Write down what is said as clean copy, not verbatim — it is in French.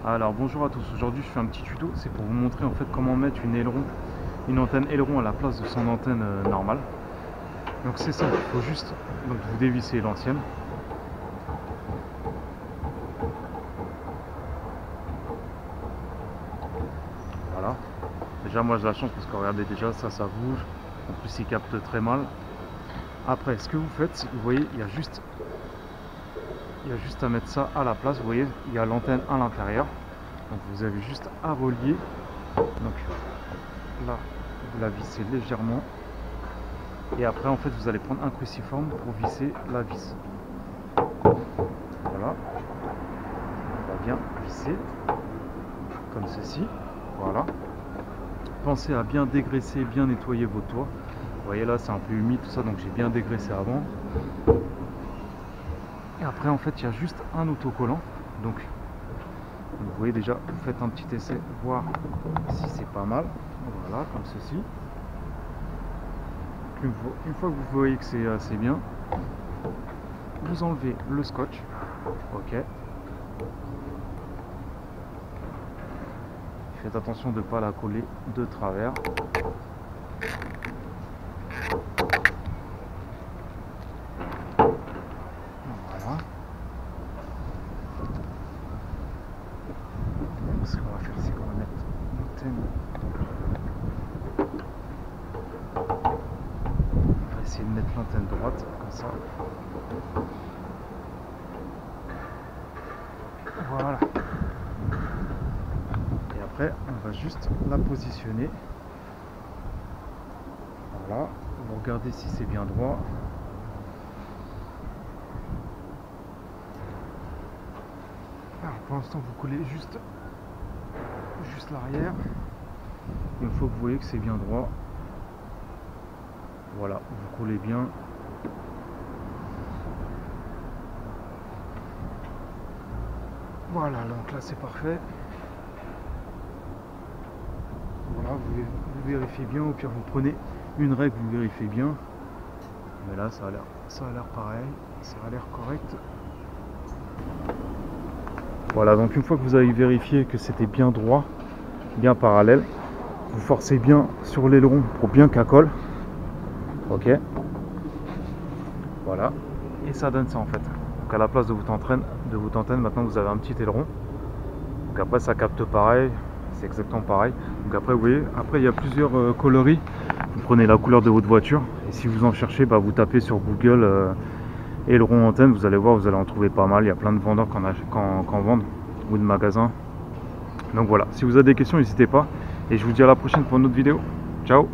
Alors bonjour à tous, aujourd'hui je fais un petit tuto, c'est pour vous montrer en fait comment mettre une antenne aileron à la place de son antenne normale. Donc c'est ça, il faut juste vous dévisser l'ancienne. Voilà. Déjà moi j'ai la chance parce que regardez déjà ça bouge, en plus il capte très mal. Après ce que vous faites, vous voyez il y a juste à mettre ça à la place, vous voyez il y a l'antenne à l'intérieur. Donc vous avez juste à relier. Donc là vous la vissez légèrement et après en fait vous allez prendre un cruciforme pour visser la vis. Voilà, on va bien visser comme ceci. Voilà, pensez à bien dégraisser, bien nettoyer vos toits. Vous voyez là c'est un peu humide tout ça, donc j'ai bien dégraissé avant. Et après en fait il y a juste un autocollant. Donc vous voyez déjà, vous faites un petit essai, voir si c'est pas mal. Voilà, comme ceci. Une fois que vous voyez que c'est bien, vous enlevez le scotch. Ok. Faites attention de ne pas la coller de travers. Voilà. Ce qu'on va faire, c'est qu'on va mettre l'antenne. On va essayer de mettre l'antenne droite, comme ça. Voilà. Et après, on va juste la positionner. Voilà. Vous regardez si c'est bien droit. Alors pour l'instant, vous collez juste l'arrière. Une fois que vous voyez que c'est bien droit, voilà, vous collez bien. Voilà, donc là c'est parfait. Voilà, vous vérifiez bien, au pire vous prenez une règle, vous vérifiez bien. Mais là ça a l'air pareil, ça a l'air correct. Voilà, donc une fois que vous avez vérifié que c'était bien droit, bien parallèle, vous forcez bien sur l'aileron pour bien qu'elle colle. Ok. Voilà. Et ça donne ça en fait. Donc à la place de votre antenne, maintenant vous avez un petit aileron. Donc après ça capte pareil, c'est exactement pareil. Donc après vous voyez, après il y a plusieurs coloris. Vous prenez la couleur de votre voiture et si vous en cherchez, vous tapez sur Google aileron antenne, vous allez voir, vous allez en trouver pas mal. Il y a plein de vendeurs qui en vendent ou de magasins. Donc voilà, si vous avez des questions, n'hésitez pas. Et je vous dis à la prochaine pour une autre vidéo. Ciao!